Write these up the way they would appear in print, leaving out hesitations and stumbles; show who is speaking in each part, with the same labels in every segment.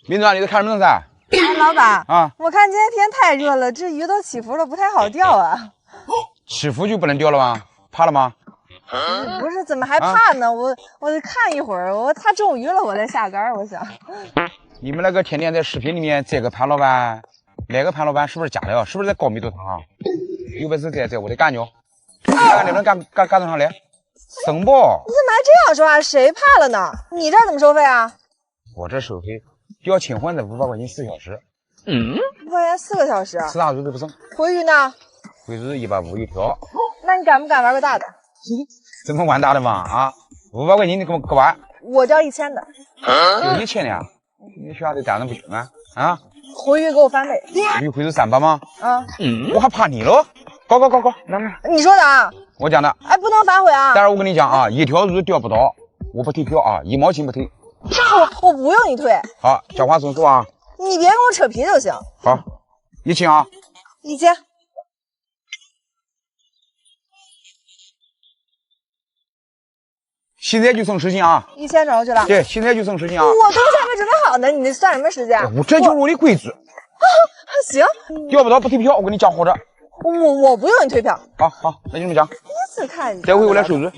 Speaker 1: 明子啊，你在看什么呢？
Speaker 2: 哎，老板
Speaker 1: 啊，
Speaker 2: 我看今天天太热了，这鱼都起伏了，不太好钓啊。
Speaker 1: 起伏就不能钓了吗？怕了吗？
Speaker 2: 不是，怎么还怕呢？我看一会儿，它中鱼了，我再下杆。我想，
Speaker 1: 你们那个天天在视频里面这个潘老板，那个潘老板是不是假的？是不是在搞密度汤啊？有本事在我的干哟！看看你们干多少来？生不？
Speaker 2: 你怎么还这样说啊？谁怕了呢？你这儿怎么收费啊？
Speaker 1: 我这收费钓青混子500块钱4小时。
Speaker 2: 5块钱4个小时。
Speaker 1: 吃啥鱼都不剩。
Speaker 2: 回鱼呢？
Speaker 1: 回鱼150一条。
Speaker 2: 那你敢不敢玩个大的？
Speaker 1: 怎么玩大的嘛？啊，500块钱你给我玩？
Speaker 2: 我交1000的。
Speaker 1: 有1000的呀？你晓得单子不行啊？啊？
Speaker 2: 回鱼给我翻倍。
Speaker 1: 鱼回是300吗？
Speaker 2: 啊。
Speaker 1: 我还怕你喽！搞，来。
Speaker 2: 你说的啊？
Speaker 1: 我讲的。
Speaker 2: 哎，不能反悔啊！
Speaker 1: 但是我跟你讲啊，一条鱼钓不到，我不退票啊，1毛钱不退。
Speaker 2: 我不用你退。
Speaker 1: 好，交换son数啊。
Speaker 2: 你别跟我扯皮就行。
Speaker 1: 好，1000啊。
Speaker 2: 1000。
Speaker 1: 现在就送10斤啊
Speaker 2: ！1000转过去了。
Speaker 1: 对，现在就送10斤啊！
Speaker 2: 我东西还没准备好呢，你这算什么时间？
Speaker 1: 这就是我的规矩。
Speaker 2: 行，
Speaker 1: 钓不到不退票，我跟你讲好着。
Speaker 2: 我不用你退票。
Speaker 1: 好，那就这么讲。
Speaker 2: 第一次看你。
Speaker 1: 这回我来收鱼。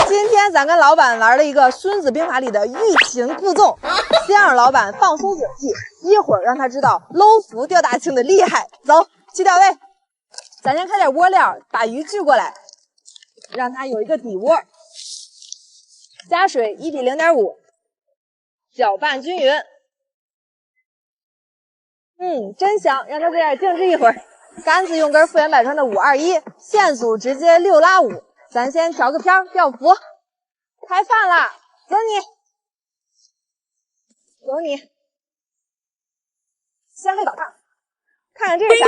Speaker 2: 今天咱跟老板玩了一个《孙子兵法》里的欲擒故纵，先让老板放松警惕，一会儿让他知道搂浮钓大青的厉害。走，去钓位。咱先开点窝料，把鱼聚过来，让它有一个底窝。加水1比0.5，搅拌均匀。真香，让它在这儿静置一会儿。杆子用根复原百川的521，线组直接6拉5。咱先调个漂，钓浮。开饭啦，走你。先黑导看，看看这是啥？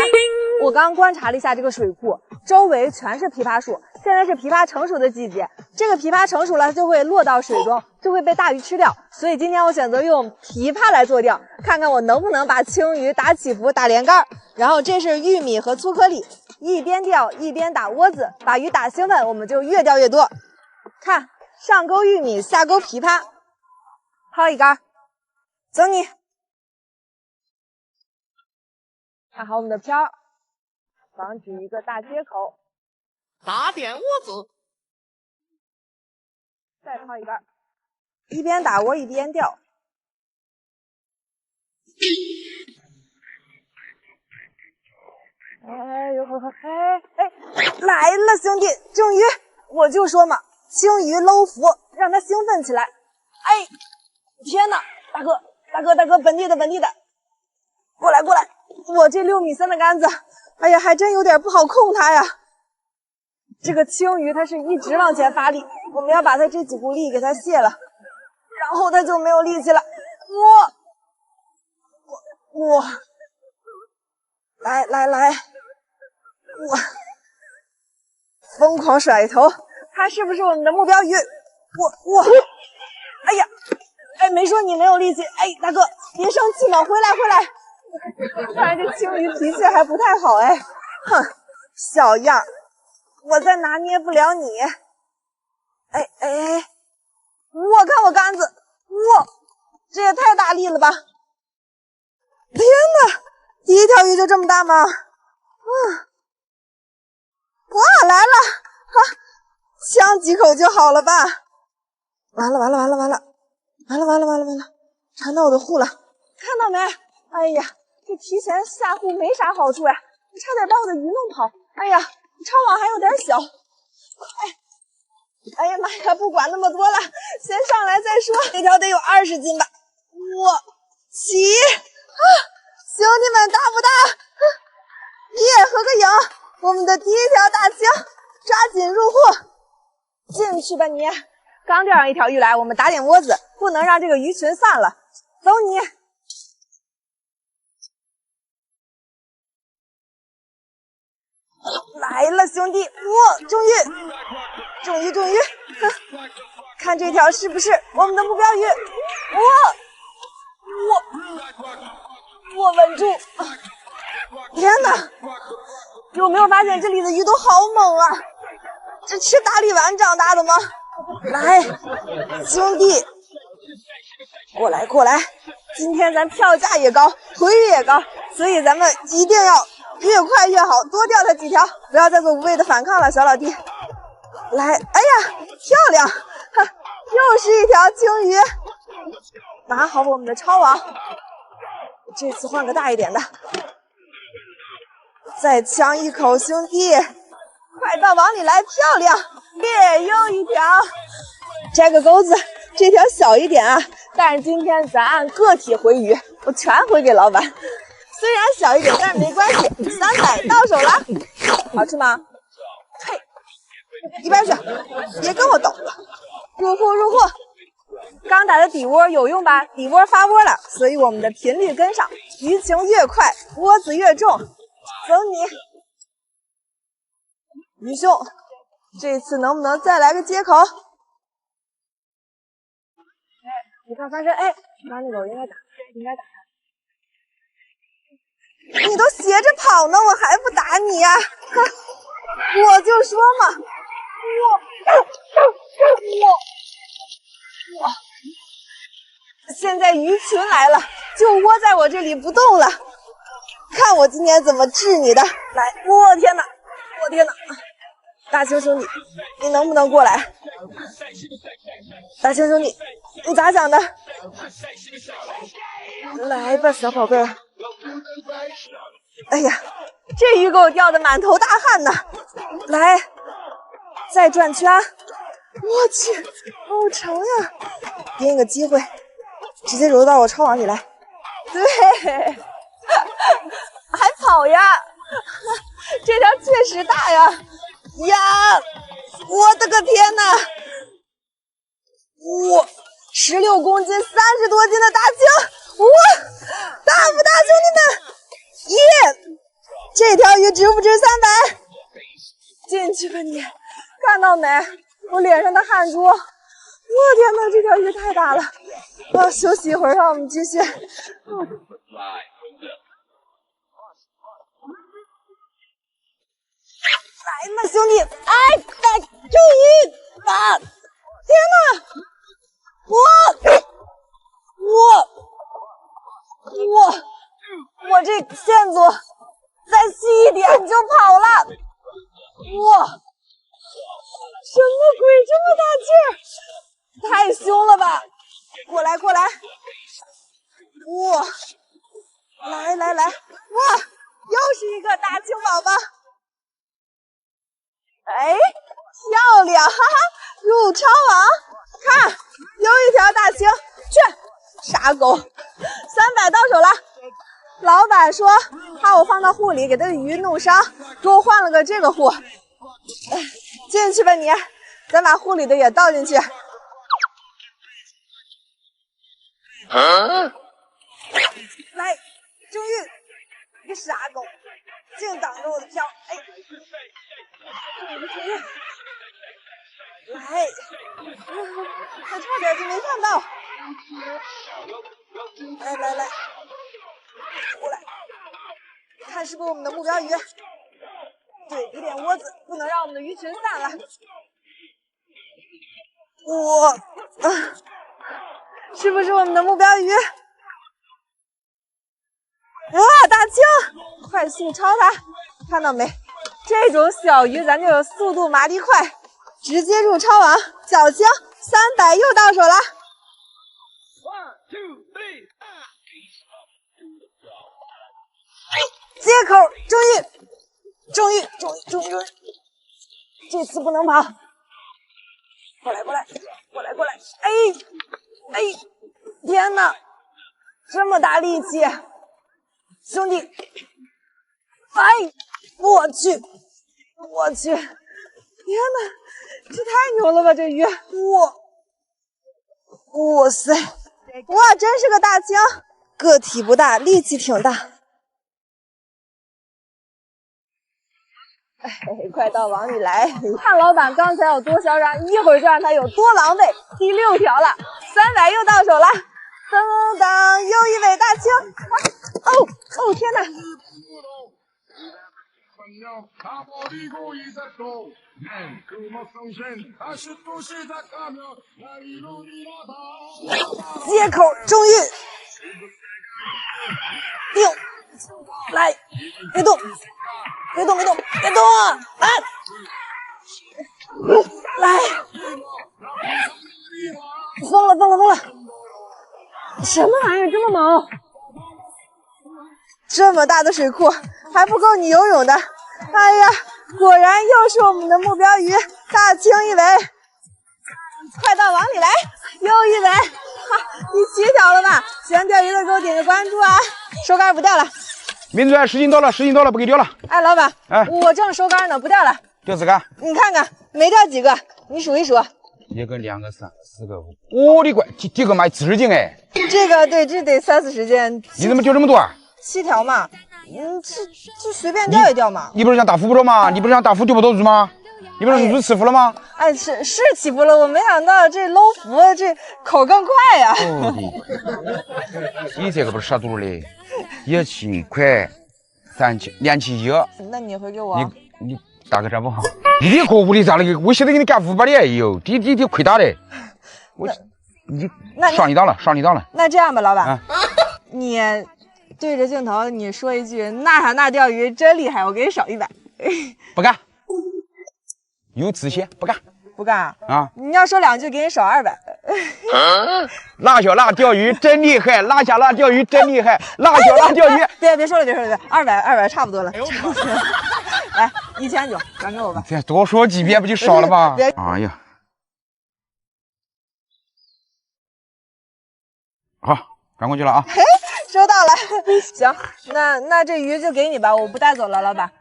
Speaker 2: 我刚观察了一下这个水库，周围全是枇杷树，现在是枇杷成熟的季节。这个枇杷成熟了就会落到水中，就会被大鱼吃掉。所以今天我选择用枇杷来做钓，看看我能不能把青鱼打起伏、打连杆。然后这是玉米和粗颗粒，一边钓一边打窝子，把鱼打兴奋，我们就越钓越多。看，上钩玉米，下钩枇杷，抛一杆，走你。看好我们的漂，防止一个大接口，
Speaker 3: 打点窝子，
Speaker 2: 再抛一杆，一边打窝一边钓。来了，兄弟，中鱼！我就说嘛，青鱼搂浮，让它兴奋起来。哎，天哪，大哥，本地的，过来！我这6.3米的杆子，哎呀，还真有点不好控它呀。这个青鱼它是一直往前发力，我们要把它这几股力给它卸了，然后它就没有力气了。我，来，我疯狂甩头，它是不是我们的目标鱼？我，哎呀，没说你没有力气，大哥别生气嘛，回来。看来这青鱼脾气还不太好，哼，小样，我再拿捏不了你。我看我杆子，这也太大力了吧！天哪，第一条鱼就这么大吗？哇，来了，呛几口就好了吧？完了，缠到我的护了，看到没？哎呀，这提前下护没啥好处呀，你差点把我的鱼弄跑。哎呀，抄网还有点小，哎呀妈呀，不管那么多了，先上来再说。这条得有20斤吧？我起兄弟们大不大？耶，合个影！我们的第一条大青，抓紧入户，进去吧你！刚钓上一条鱼来，我们打点窝子，不能让这个鱼群散了。走你！来了，兄弟！中鱼！看这条是不是我们的目标鱼？我稳住！天哪！有没有发现这里的鱼都好猛啊？这吃大力丸长大的吗？来，兄弟，过来，今天咱票价也高，回率也高，所以咱们一定要越快越好，多钓它几条，不要再做无谓的反抗了，小老弟。来，哎呀，漂亮！哈，又是一条青鱼，拿好我们的抄网。这次换个大一点的，再呛一口，兄弟，快到网里来，漂亮！耶，又一条。摘个钩子，这条小一点啊，但是今天咱按个体回鱼，我全回给老板。虽然小一点，但是没关系。300到手了，好吃吗？嘿，一边去，别跟我斗。入户入户。刚打的底窝有用吧？底窝发窝了，所以我们的频率跟上，鱼情越快，窝子越重。走你，鱼兄，这次能不能再来个接口？你看翻身，哎，刚那个我应该打他。你都斜着跑呢，我还不打你呀？我就说嘛，我现在鱼群来了，就窝在我这里不动了。看我今天怎么治你的！来，我天哪，大青兄弟，你能不能过来？大青兄弟，你咋想的？来吧，小宝贝儿。哎呀，这鱼给我钓的满头大汗呢。来，再转圈。我去，好长呀！给你个机会，直接揉到我抄网里来。对，还跑呀！这条确实大呀！呀，我的个天哪！哇，16公斤，30多斤的大青！哇，大不大，兄弟们？耶！这条鱼值不值300？进去吧你！看到没？我脸上的汗珠！我天哪，这条鱼太大了！休息一会儿，让我们继续。来嘛，兄弟！哎，注意！啊！天哪！我这线索再细一点你就跑了！哇！什么鬼？这么大劲儿，太凶了吧！过来！哇！来！哇！又是一个大青宝宝！哎，漂亮！哈哈，入抄网，看，又一条大青，去，傻狗，300到手了。老板说怕我放到户里给他的鱼弄伤，给我换了个这个户。进去吧你，咱把户里的也倒进去。来，郑玉，你个傻狗，净挡着我的票！哎，来，还差点就没看到。来，过来，看是不是我们的目标鱼？对，给点窝子，不能让我们的鱼群散了。是不是我们的目标鱼？哇，大青，快速抄它！看到没？这种小鱼咱就有速度麻利快，直接入抄网。小青300又到手了。接口，终于，这次不能跑。过来！哎，天哪，这么大力气，兄弟！哎，我去，天哪，这太牛了吧，这鱼！哇塞，哇，真是个大青，个体不大，力气挺大。哎，快到网里来！看老板刚才有多嚣张，一会儿就让他有多狼狈。第6条了，300又到手了。噔，又一尾大青！哦，天哪！接口，终于丢，来，别动，别动，别动，别动，来，疯了，疯了，疯了！什么玩意儿这么猛？这么大的水库还不够你游泳的！哎呀，果然又是我们的目标鱼，大青一尾，快到网里来，又一尾，哈，第7条了吧？喜欢钓鱼的给我点个关注啊！收竿不钓了。
Speaker 1: 民主10斤到了，10斤到了，不给钓了。
Speaker 2: 哎，老板，
Speaker 1: 哎，
Speaker 2: 我正收竿呢，不钓了。
Speaker 1: 钓几个？
Speaker 2: 你看看，没钓几个，你数一数。
Speaker 1: 1个、2个、3个、4个、5。我的乖，这个买40斤哎！
Speaker 2: 这个对，这得30-40斤。
Speaker 1: 你怎么钓这么多啊
Speaker 2: ？7条嘛，这随便钓一钓嘛。
Speaker 1: 你不是想打浮不着吗？你不是想打浮钓不到鱼吗？你不是鱼起浮了吗？
Speaker 2: 哎，是起浮了，我没想到这搂浮这口更快呀。
Speaker 1: 我的，你这个不是杀毒嘞？1斤块，2斤1。
Speaker 2: 那你回给我。
Speaker 1: 你打个招呼好。你的货物里咋了？我现在给你干500的也有，你亏大的。上你当了，上你当了。
Speaker 2: 那这样吧，老板，你对着镜头你说一句“那啥那钓鱼真厉害”，我给你少100。
Speaker 1: 不干，有自信不干。
Speaker 2: 不干
Speaker 1: 啊！
Speaker 2: 你要说2句，给你少200。
Speaker 1: 辣小辣钓鱼真厉害，辣小辣钓鱼真厉害，辣小辣钓鱼。
Speaker 2: 别说了，200差不多了。来，1900转给我吧。
Speaker 1: 再多说几遍不就少了吗？哎呀，好，转过去了啊。
Speaker 2: 收到了。行，那这鱼就给你吧，我不带走了，老板。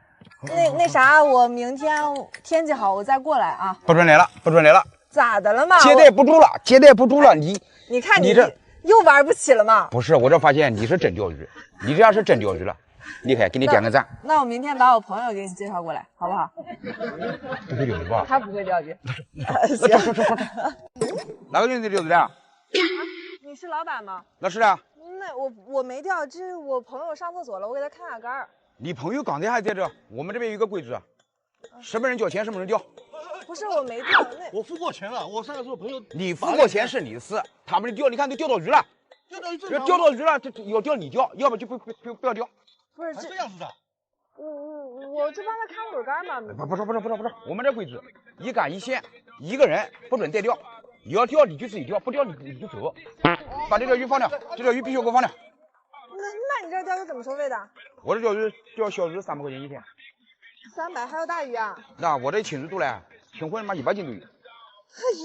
Speaker 2: 那啥，我明天天气好，我再过来啊。
Speaker 1: 不准来了，不准来了。
Speaker 2: 咋的了嘛？
Speaker 1: 接待不住了，接待不住了。你
Speaker 2: 看你这又玩不起了吗？
Speaker 1: 不是，我这发现你是真钓鱼，你这样是真钓鱼了，厉害，给你点个赞。
Speaker 2: 那我明天把我朋友给你介绍过来，好不好？
Speaker 1: 不会钓鱼吧？
Speaker 2: 他不会钓鱼。
Speaker 1: 行。哪个人在钓鱼的？
Speaker 2: 你是老板吗？
Speaker 1: 那是啊。
Speaker 2: 那我没钓，这是我朋友上厕所了，我给他看下竿。
Speaker 1: 你朋友刚才还在这，我们这边有个规矩，什么人交钱什么人钓。
Speaker 2: 不是我没钓，
Speaker 3: 我付过钱了，我上次说朋友。
Speaker 1: 你付过钱是你的事，他们钓，你看都钓到鱼了，钓到鱼了，这要钓你钓，要么就不要钓。
Speaker 2: 不是
Speaker 3: 这样子的。
Speaker 2: 我就帮他看会儿竿嘛。
Speaker 1: 不是，我们这规矩1竿1线，1个人不准带钓，你要钓你就自己钓，不钓你就走。把这条鱼放掉，这条鱼必须给我放掉。
Speaker 2: 那你这钓鱼怎么收费的？
Speaker 1: 我这钓鱼钓小鱼300块钱一天。
Speaker 2: 300还有大鱼啊？
Speaker 1: 那我这清水多嘞，清回他妈100斤都有。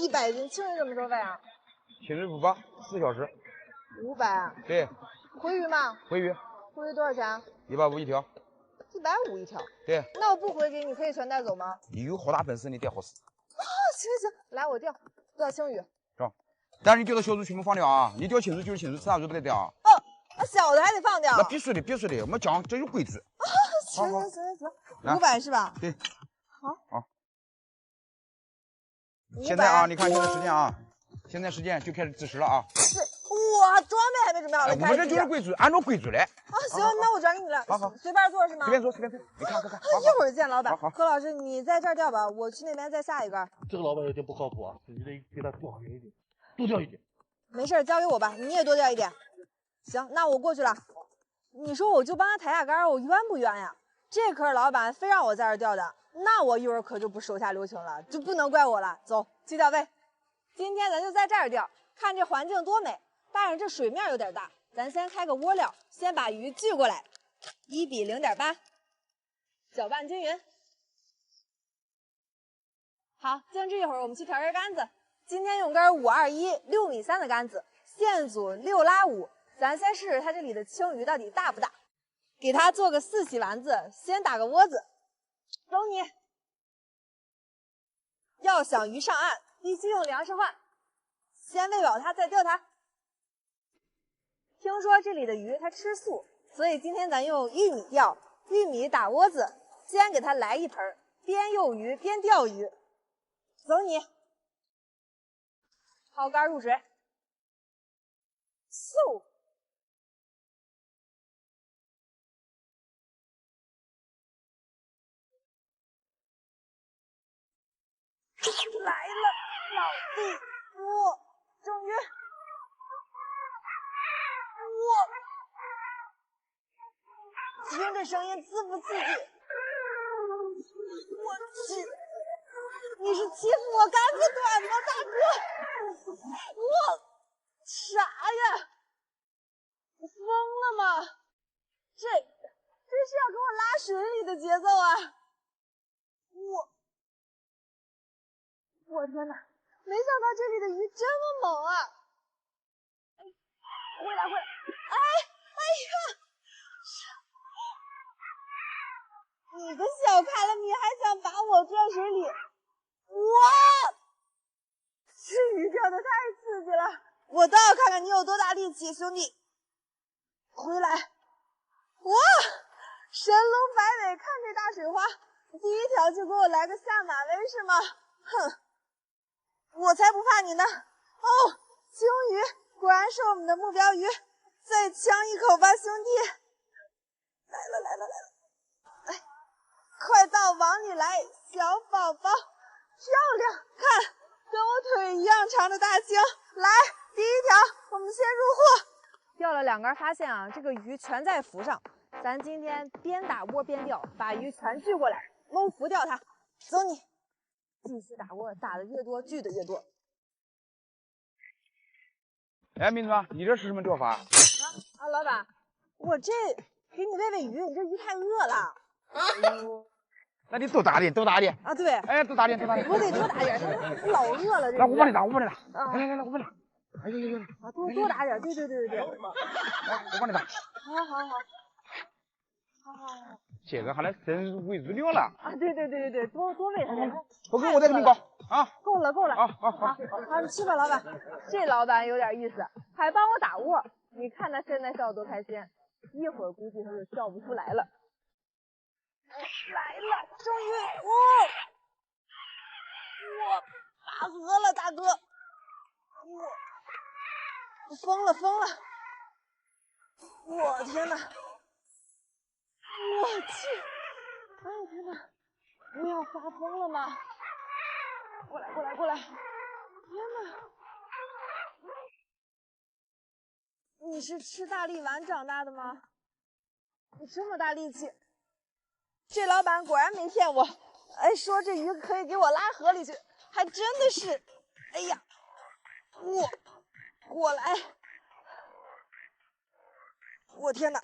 Speaker 2: 100斤，清水怎么收费啊？
Speaker 1: 清水500 4小时。
Speaker 2: 500。
Speaker 1: 对。
Speaker 2: 回鱼吗？
Speaker 1: 回鱼。
Speaker 2: 回鱼多少钱
Speaker 1: ？150一条。
Speaker 2: 150一条。
Speaker 1: 对。
Speaker 2: 那我不回给你可以全带走吗？
Speaker 1: 你有好大本事，你带好死。
Speaker 2: 行，来我钓青鱼。
Speaker 1: 中。但是你钓到小鱼全部放掉啊！你钓青鱼就是青鱼，其他鱼不得钓啊。
Speaker 2: 小的还得放掉。
Speaker 1: 那必须的，我们讲这有规矩。
Speaker 2: 行，500是吧？
Speaker 1: 对。好。
Speaker 2: 500
Speaker 1: 现在啊，你看现在时间啊，现在时间就开始计时了啊。
Speaker 2: 哇，装备还没准备好呢。
Speaker 1: 我们这就是规矩，按照规矩来。
Speaker 2: 行，那我转给你了。
Speaker 1: 好，
Speaker 2: 随便做是吗？
Speaker 1: 随便做。你看。
Speaker 2: 一会儿见，老板。
Speaker 1: 好。
Speaker 2: 柯老师，你在这儿钓吧，我去那边再下一竿。
Speaker 3: 这个老板有点不靠谱啊，你得给他多一点，多钓一点。
Speaker 2: 没事，交给我吧，你也多钓一点。行，那我过去了。你说我就帮他抬下竿，我冤不冤呀？这可是老板非让我在这儿钓的，那我一会儿可就不手下留情了，就不能怪我了。走，去钓位。今天咱就在这儿钓，看这环境多美，但是这水面有点大，咱先开个窝料，先把鱼聚过来，1比0.8，搅拌均匀。好，静置一会儿，我们去调根杆子。今天用根521 6.3米的杆子，线组6拉5。咱先试试它这里的青鱼到底大不大，给它做个4喜丸子，先打个窝子。走你！要想鱼上岸，必须用粮食换，先喂饱它，再钓它。听说这里的鱼它吃素，所以今天咱用玉米钓，玉米打窝子，先给它来一盆，边诱鱼边钓鱼。走你！抛竿入水，嗖！来了，老弟，中鱼！听这声音刺不刺激？我去，你是欺负我杆子短吗，大哥？我啥呀？你疯了吗？这是要给我拉水里的节奏啊！我天哪，没想到这里的鱼这么猛啊！回来！哎呀！你个小卡拉米还想把我拽水里？这鱼钓的太刺激了，我倒要看看你有多大力气，兄弟！回来！哇，神龙摆尾，看这大水花，第一条就给我来个下马威是吗？哼，我才不怕你呢！哦，鲸鱼果然是我们的目标鱼，再呛一口吧，兄弟！来了！哎，快到网里来，小宝宝，漂亮！看，跟我腿一样长的大鲸，来，第一条，我们先入货。钓了2竿，发现啊，这个鱼全在浮上。咱今天边打窝边钓，把鱼全聚过来，蒙浮钓它。走你，继续打窝，打的越多，聚的越多。
Speaker 1: 哎，明子，你这是什么钓法？
Speaker 2: 啊，老板，我这给你喂鱼，你这鱼太饿了。
Speaker 1: 那你多打点
Speaker 2: 啊，对。
Speaker 1: 哎，多打点。
Speaker 2: 我得多打点，它老饿了。
Speaker 1: 来，我帮你打。来，我帮你打。哎呦！
Speaker 2: 啊，多打点，对。
Speaker 1: 来，我帮你打。
Speaker 2: 好。
Speaker 1: 这个还能深入为入了了。
Speaker 2: 啊，对，多喂它点。
Speaker 1: 不够我再给你搞啊。
Speaker 2: 够了。
Speaker 1: 好，
Speaker 2: 你吃吧，老板。这老板有点意思，还帮我打窝。你看他现在笑得多开心，一会儿估计他就笑不出来了。来了，终于，我拔河了，大哥，我疯了，我天哪，我去，哎呦天哪，不要发疯了吗？过来，天哪，你是吃大力丸长大的吗？你这么大力气，这老板果然没骗我。哎，说这鱼可以给我拉河里去，还真的是。哎呀，过来！我天哪，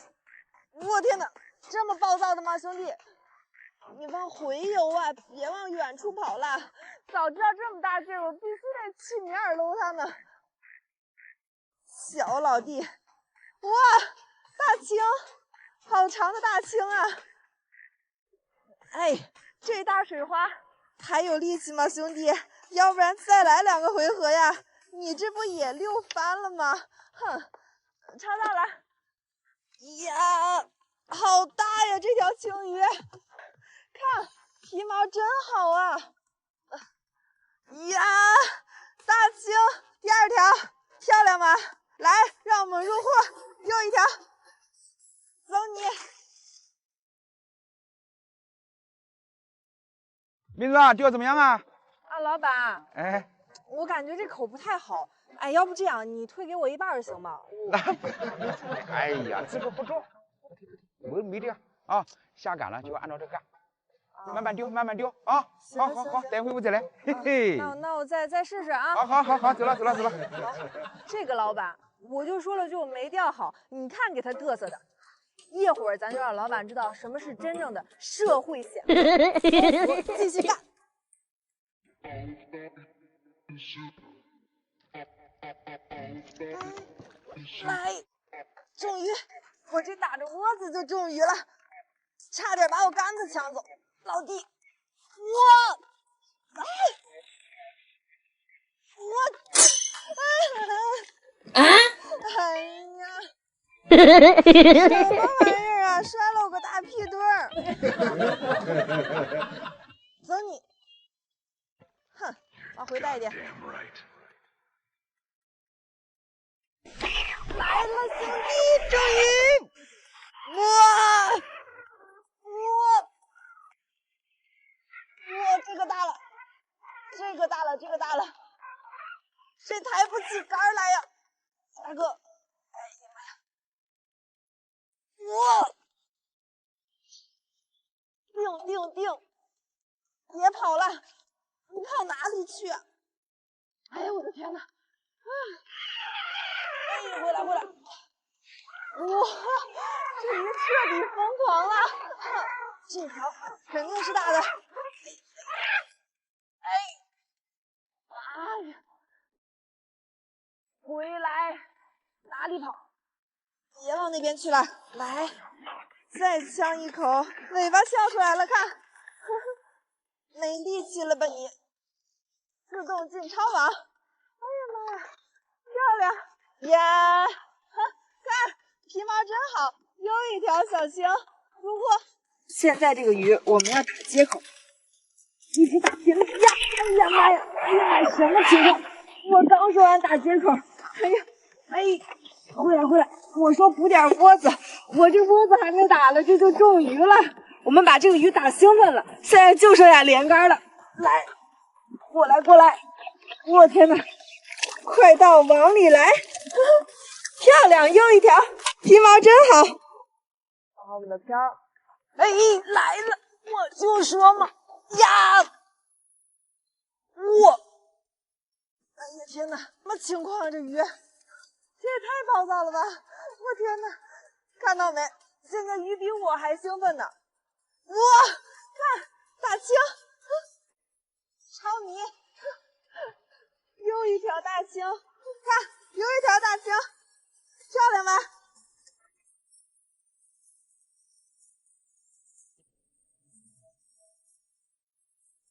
Speaker 2: 这么暴躁的吗，兄弟？你往回游啊，别往远处跑了。早知道这么大劲儿，我必须得去你耳搂他呢。小老弟，哇，大青，好长的大青啊！哎，这大水花还有力气吗，兄弟？要不然再来2个回合呀！你这不也溜翻了吗？哼，抄到了！呀，好大呀，这条青鱼！看，皮毛真好啊！呀，大青，第2条，漂亮吗？来，让我们入货，又一条，走你！
Speaker 1: 明子，钓怎么样啊？
Speaker 2: 啊，老板，
Speaker 1: 哎，
Speaker 2: 我感觉这口不太好，哎，要不这样，你退给我1半行吗？
Speaker 1: 哎呀，这个不中，没这样啊，下杆了就按照这干，慢慢丢啊！好，待会我再来，嘿嘿。
Speaker 2: 那我再试试啊！
Speaker 1: 好，走了。
Speaker 2: 好，这个老板，我就说了就没钓好，你看给他嘚瑟的。一会儿咱就让老板知道什么是真正的社会险。继续干。来，中鱼！我这打着窝子就中鱼了，差点把我杆子抢走。老弟，哎呀！什么玩意儿啊！摔了我个大屁墩儿！走你！哼，往回带一点。来了，兄弟，终于！哇，这个大了，这抬不起杆来呀，大哥！哎呀妈呀，定定，别跑了，你跑哪里去啊？哎呀，我的天哪！哎，回来！哇，这鱼彻底疯狂了，这条肯定是大的。哎呀，回来，哪里跑？别往那边去了，来，再呛一口，尾巴翘出来了，看，没力气了吧你？自动进超网，哎呀妈呀，漂亮呀！看皮毛真好，又一条小青。不过现在这个鱼我们要打接口，一直打接口呀！哎呀妈呀！哎呀，什么情况？我刚说完打接口，回来！我说补点窝子，我这窝子还没打呢，这就中鱼了。我们把这个鱼打兴奋了，现在就剩下连杆了。来，过来！我天哪，快到网里来！漂亮，又一条，皮毛真好。把我们的漂，来了，我就说嘛呀！哇！哎呀天哪，什么情况啊这鱼？这也太暴躁了吧！我天哪，看到没？现在鱼比我还兴奋呢！哇，看大青，超泥，又一条大青，看又一条大青，漂亮吧？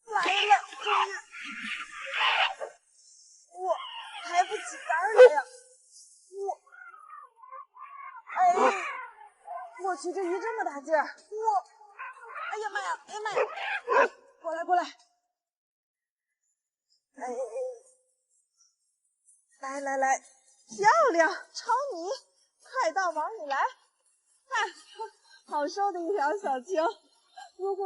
Speaker 2: 来了，终于！哇，抬不起杆来呀！我去，这鱼这么大劲儿！哎呀妈呀！过来！来，漂亮，超泥，快到网里来！看，好瘦的一条小青，入货！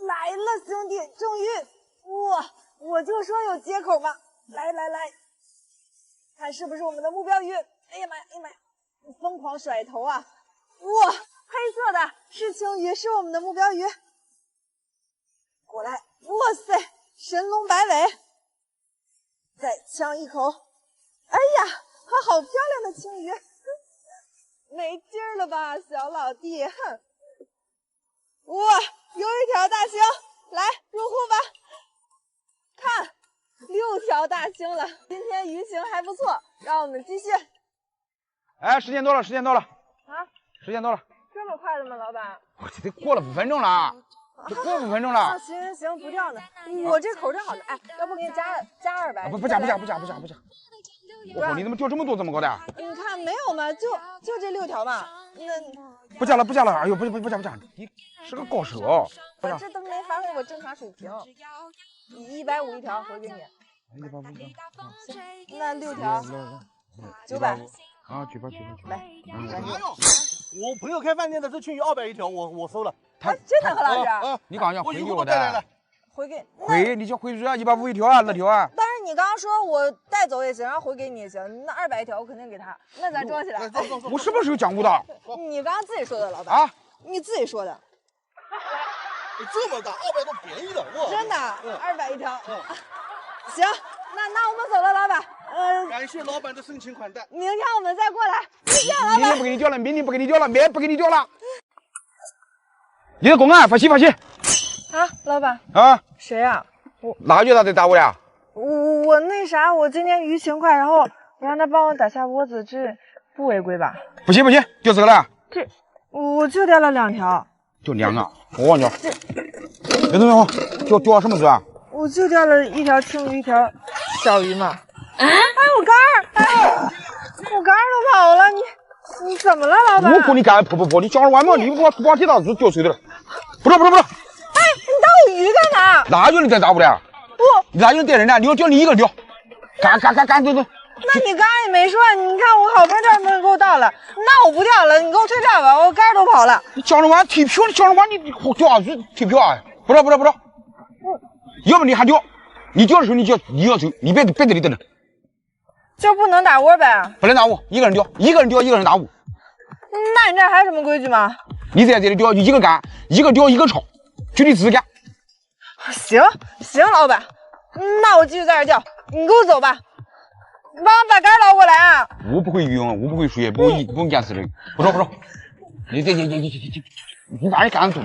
Speaker 2: 来了，兄弟，终于！哇，我就说有接口嘛！来，看是不是我们的目标鱼？哎呀妈呀！疯狂甩头啊！哇，黑色的是青鱼，是我们的目标鱼。过来，哇塞，神龙摆尾，再呛一口。哎呀，好漂亮的青鱼！没劲儿了吧，小老弟？哼！哇，有一条大青，来入户吧。看，6条大青了，今天鱼情还不错，让我们继续。
Speaker 1: 哎，时间到了！啊，时间到了，
Speaker 2: 这么快的吗，老板？
Speaker 1: 我这得过了5分钟了，这过5分钟了。
Speaker 2: 行，不掉呢。我这口正好呢。哎，要不给你加200？
Speaker 1: 不加。我说你怎么钓这么多，这么高的？
Speaker 2: 你看没有嘛，就这6条嘛。那
Speaker 1: 不加了！哎呦，不加！你是个高手。
Speaker 2: 我这都没发挥我正常水平。150一条回给你。
Speaker 1: 150。
Speaker 2: 行，那6条900。
Speaker 1: 啊，举吧。
Speaker 2: 来，
Speaker 3: 我朋友开饭店的，这青鱼200一条，我收了。
Speaker 2: 真的，何老师？
Speaker 1: 你刚刚回给我的。
Speaker 2: 回
Speaker 1: 你就回去啊，150一条啊，2条啊。
Speaker 2: 但是你刚刚说我带走也行，然后回给你也行，那200一条我肯定给他，那咱装起来。
Speaker 1: 我什么时候讲过的？
Speaker 2: 你刚刚自己说的，老板。
Speaker 1: 啊？
Speaker 2: 你自己说的。
Speaker 3: 这么大，200多便宜的，哇！
Speaker 2: 真的，200一条。行，那我们走了，老板。
Speaker 3: 感谢老板的盛情款待。
Speaker 2: 明天我们再过来。再见，老板。
Speaker 1: 明天不给你钓了，明天不给你钓了。你的公安发信。
Speaker 2: 啊，老板。
Speaker 1: 啊？
Speaker 2: 谁呀？
Speaker 1: 哪个在打我呀？
Speaker 2: 我那啥，我今天鱼情快，然后我让他帮我打下窝子，这不违规吧？
Speaker 1: 不行，钓这个了。
Speaker 2: 我就钓了2条。
Speaker 1: 就2个，我忘了。别动我，钓什么鱼啊？
Speaker 2: 我就钓了1条青鱼，1条小鱼嘛。哎，我杆儿都跑了，你怎么了，老板？
Speaker 1: 我说你干不，你讲完嘛？你把铁打子掉水里了。不。
Speaker 2: 哎，你打我鱼干嘛？
Speaker 1: 哪有你在打我的？哪有人带人呢？你要钓你一个人钓。干，走。
Speaker 2: 那你刚刚也没说，你看我好不容易给我到了，那我不钓了，你给我退票吧，我杆儿都跑了。
Speaker 1: 你讲着玩退票，你钓啥子退票啊？不知道。要不你还钓？你钓的时候你要走，你别在这里等着。
Speaker 2: 就不能打窝呗？
Speaker 1: 不能打窝，一个人钓，一个人打窝。
Speaker 2: 那你这还有什么规矩吗？
Speaker 1: 你在这里钓就一个竿，一个钓一个抄，就你自己干。
Speaker 2: 行，老板，那我继续在这钓，你给我走吧。你帮我把竿捞过来啊！
Speaker 1: 我不会游泳，我不会水，不用干死人。不说，你把人赶走，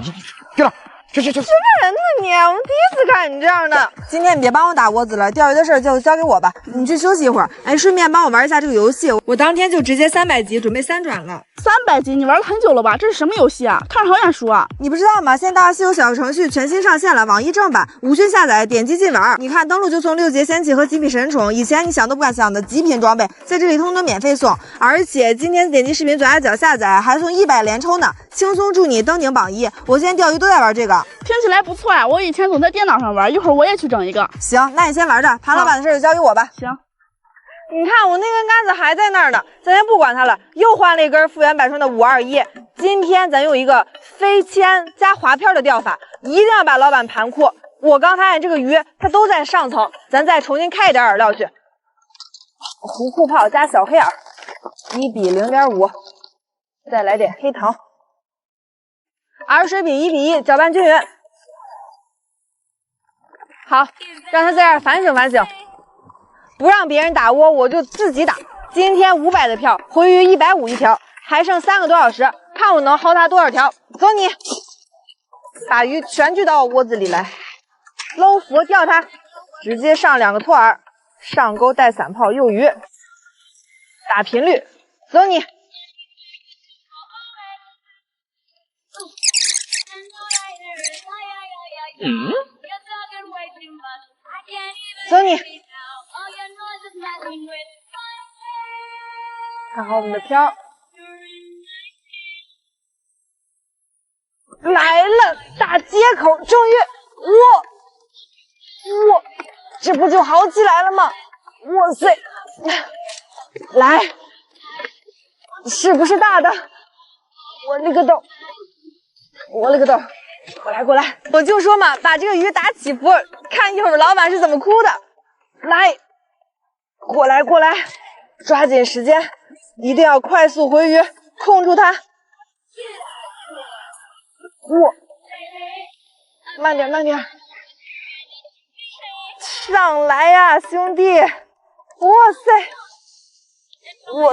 Speaker 1: 去了。去！
Speaker 2: 什么人呢你？我们第一次看你这样的。今天你别帮我打窝子了，钓鱼的事就交给我吧。你去休息一会儿，哎，顺便帮我玩一下这个游戏。我当天就直接300级，准备3转了。
Speaker 4: 300级，你玩了很久了吧？这是什么游戏啊？看着好眼熟啊！
Speaker 2: 你不知道吗？现在大话西游小程序全新上线了，网易正版，无需下载，点击进玩。你看，登录就送6节仙器和极品神宠，以前你想都不敢想的极品装备，在这里通通免费送。而且今天点击视频左下角下载，还送100连抽呢，轻松助你登顶榜1。我现在钓鱼都在玩这个。
Speaker 4: 听起来不错呀，我以前总在电脑上玩，一会儿我也去整一个。
Speaker 2: 行，那你先玩着，盘老板的事就交给我吧。
Speaker 4: 行。
Speaker 2: 你看我那根杆子还在那儿呢，咱先不管它了，又换了一根复原百顺的521。今天咱用一个飞铅加滑片的钓法，一定要把老板盘哭。我刚发现这个鱼它都在上层，咱再重新开一点饵料去。胡库泡加小黑饵，1比0.5，再来点黑糖。饵水比1比1，搅拌均匀。好，让它在这儿反省反省，不让别人打窝，我就自己打。今天500的票，回鱼150一条，还剩3个多小时，看我能薅它多少条。走你，把鱼全聚到窝子里来，搂佛钓它，直接上2个托饵，上钩带散炮诱鱼，打频率。走你。走你，看好我们的漂，来了，大接口，终于，哇，这不就好起来了吗？哇塞，来，是不是大的？我勒个豆，过来，我就说嘛，把这个鱼打起伏，看一会儿老板是怎么哭的。来，过来，抓紧时间，一定要快速回鱼，控住它。慢点，上来呀，兄弟！哇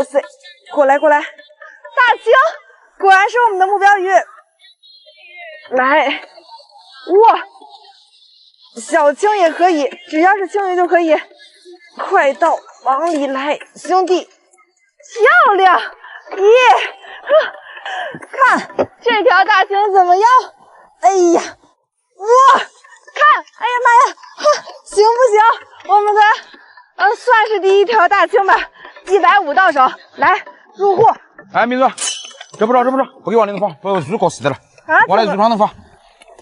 Speaker 2: 塞，过来，大青，果然是我们的目标鱼。来，哇，小青也可以，只要是青鱼就可以。快到，往里来，兄弟，漂亮！耶，看这条大青怎么样？哎呀，哇，看，哎呀妈呀，行不行？我们的算是第一条大青吧，150到手，来入货。
Speaker 1: 哎，明珠，这不着，不给往里头放，把鱼搞死的了。
Speaker 2: 啊？
Speaker 1: 往那鱼上头放。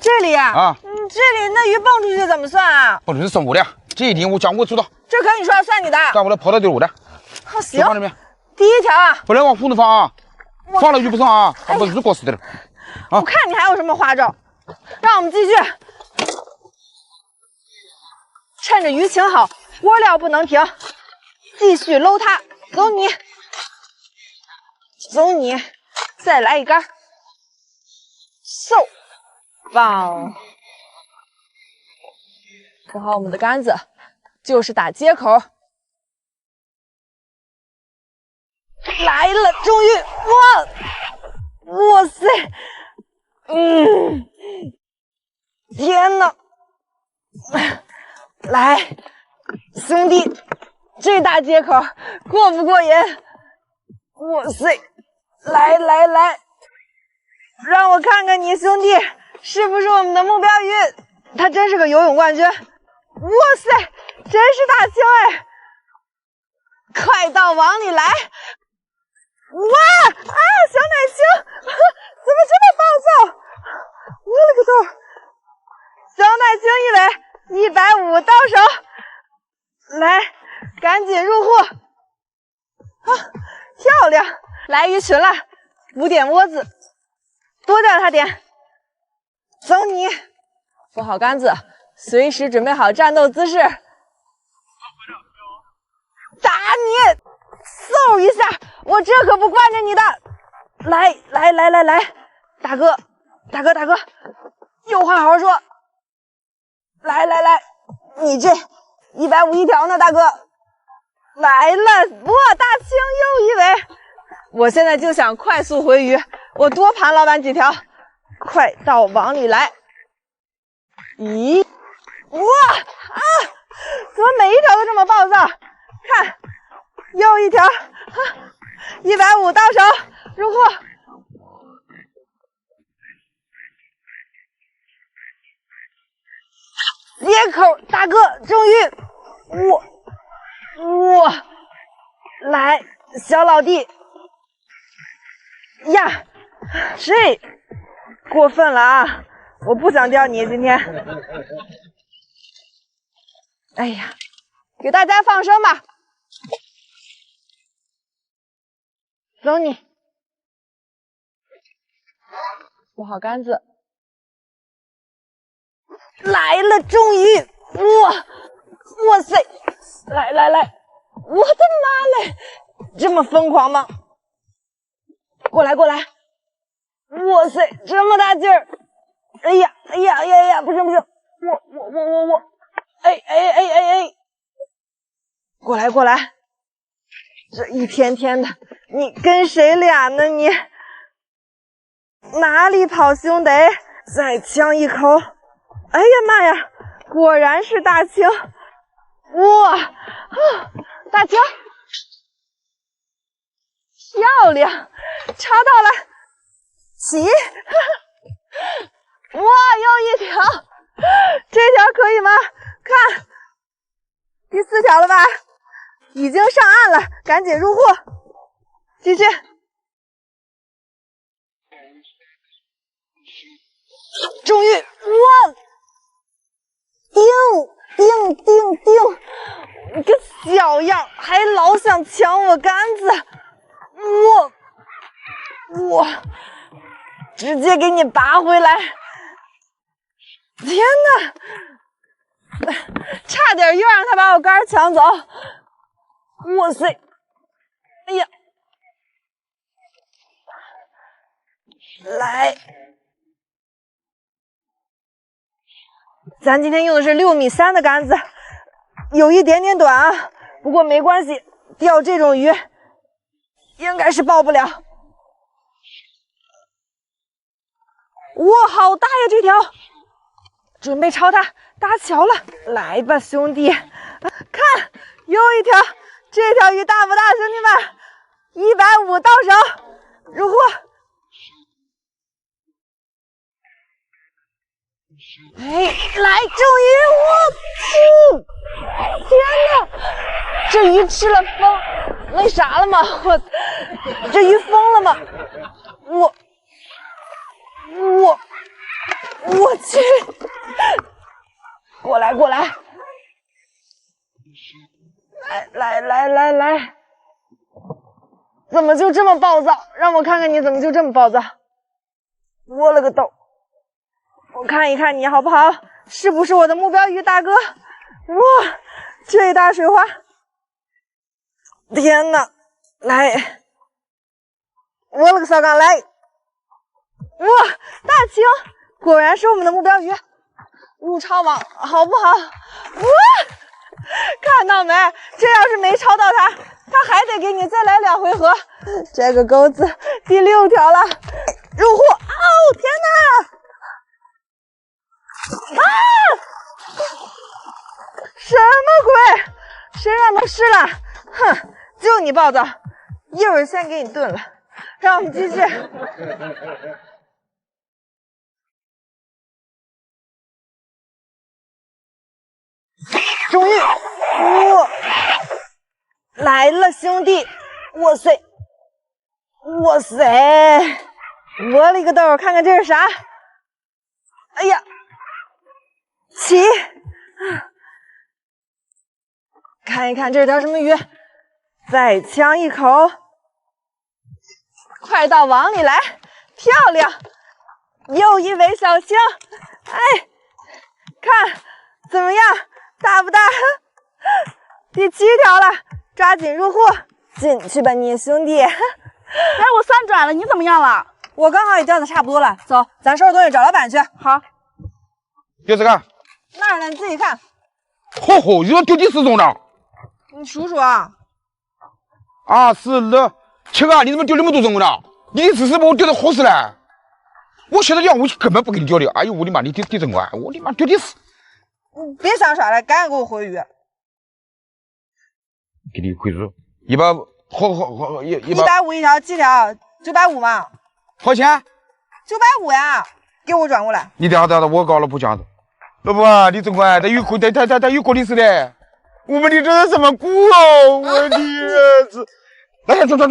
Speaker 2: 这里呀？
Speaker 1: 啊，
Speaker 2: 这里那鱼蹦出去怎么算啊？
Speaker 1: 不是算我的，这一点我讲我知道。
Speaker 2: 这可你说算你的？
Speaker 1: 算我的，跑到就是我的。
Speaker 2: 行，
Speaker 1: 放这边。
Speaker 2: 第一条啊，
Speaker 1: 不能往湖头放啊，放了鱼不上啊，把鱼搞死的了。啊，
Speaker 2: 我看你还有什么花招，让我们继续，趁着鱼情好，窝料不能停，继续搂它。走你，再来一杆，嗖，棒！扶好我们的杆子，就是打接口。来了，终于，哇塞，天哪！来，兄弟，这大接口过不过瘾？哇塞，来，让我看看你兄弟是不是我们的目标鱼？他真是个游泳冠军！哇塞，真是大青哎！快到往里来！哇啊，小奶青怎么这么暴躁？我勒个豆！小奶青一垒，150到手，来，赶紧入货啊！漂亮，来鱼群了，补点窝子，多钓它点。走你，扶好杆子，随时准备好战斗姿势。打你！嗖一下，我这可不惯着你的。来，大哥，有话好好说。来，你这150一条呢，大哥。来了，哇，大青又一尾。我现在就想快速回鱼，我多盘老板几条，快到网里来。咦，哇啊！怎么每一条都这么暴躁？看，又一条，150到手，入货。接口，大哥，终于，哇，来，小老弟呀，谁过分了啊！我不想钓你今天。哎呀，给大家放生吧。走你。握好杆子。来了，终于！哇塞！来，我的妈嘞！这么疯狂吗？过来！哇塞，这么大劲儿！哎呀！不行！我！哎！过来！这一天天的，你跟谁俩呢你？哪里跑，兄弟？再呛一口！哎呀妈呀，果然是大青！哇，大青，漂亮，抄到了，起！哇，又一条，这条可以吗？看，第4条了吧？已经上岸了，赶紧入货，继续。终于，哇！叮！个小样，还老想抢我杆子！我直接给你拔回来！天哪，差点又让他把我杆抢走！哇塞！哎呀，来。咱今天用的是6.3米的杆子，有一点点短啊，不过没关系，钓这种鱼应该是爆不了。哇，好大呀这条！准备朝它搭桥了，来吧兄弟！看，又一条，这条鱼大不大，兄弟们？150到手，入货。哎，来，终于！天哪，这鱼吃了风，那啥了吗？这鱼疯了吗？我去！过来！来！怎么就这么暴躁？让我看看你怎么就这么暴躁！我了个豆！我看一看你好不好？是不是我的目标鱼，大哥？哇，这大水花！天哪！来，我了个骚杠！来，哇，大青，果然是我们的目标鱼，入抄网好不好？哇，看到没？这要是没抄到它，它还得给你再来2回合。这个钩子第6条了，入货！哦，天哪！啊！什么鬼？身上都湿了！哼，就你暴躁，一会儿先给你炖了。让我们继续。终于，来了，兄弟！哇塞！我了个豆！看看这是啥？哎呀！起！看一看这条什么鱼，再呛一口，快到网里来，漂亮！又一尾小青，哎，看怎么样，大不大？第7条了，抓紧入货，进去吧你兄弟！
Speaker 4: 哎，我3转了，你怎么样了？
Speaker 2: 我刚好也调的差不多了，走，咱收拾东西找老板去。
Speaker 4: 好，
Speaker 1: 就这个。
Speaker 2: 那儿呢，你自己看。
Speaker 1: 嚯嚯，你说丢第4种了？
Speaker 2: 你数数啊。
Speaker 1: 2、4、6、7啊！你怎么丢那么多种了？你只是把我丢到活死了。我现在要我根本不给你丢的。哎呦我的妈！你丢整个，我的妈丢第4。
Speaker 2: 你别想耍了，赶紧给我回鱼。
Speaker 1: 给你回数100，好
Speaker 2: 150一条，几条？950嘛。
Speaker 1: 好钱
Speaker 2: ？950呀，给我转过来。
Speaker 1: 你等下，我搞了不这样子。老婆啊，你总管他有过历史的，我们的这是什么股哦？我的儿子，来，
Speaker 2: 这还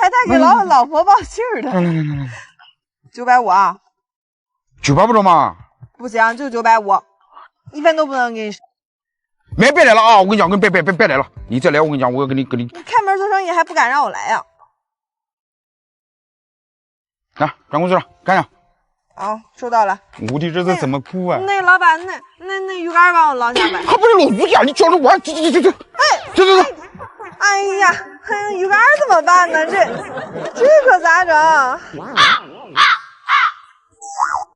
Speaker 2: 带给老婆报信儿的。
Speaker 1: 来
Speaker 2: 950啊
Speaker 1: ，900不中吗？
Speaker 2: 不行，就950，1分都不能给你少。
Speaker 1: 别来了啊！我跟你讲，别来了，你再来，我跟你讲，我要跟你。
Speaker 2: 你开门做生意还不敢让我来呀？
Speaker 1: 来，转过去了，干上。
Speaker 2: 好，收到了。
Speaker 1: 我的日子怎么过啊？
Speaker 2: 那老板，那鱼竿帮我捞下来。
Speaker 1: 他不是老吴家，你叫着玩，走。走。
Speaker 2: 哎呀，鱼竿怎么办呢？这可咋整？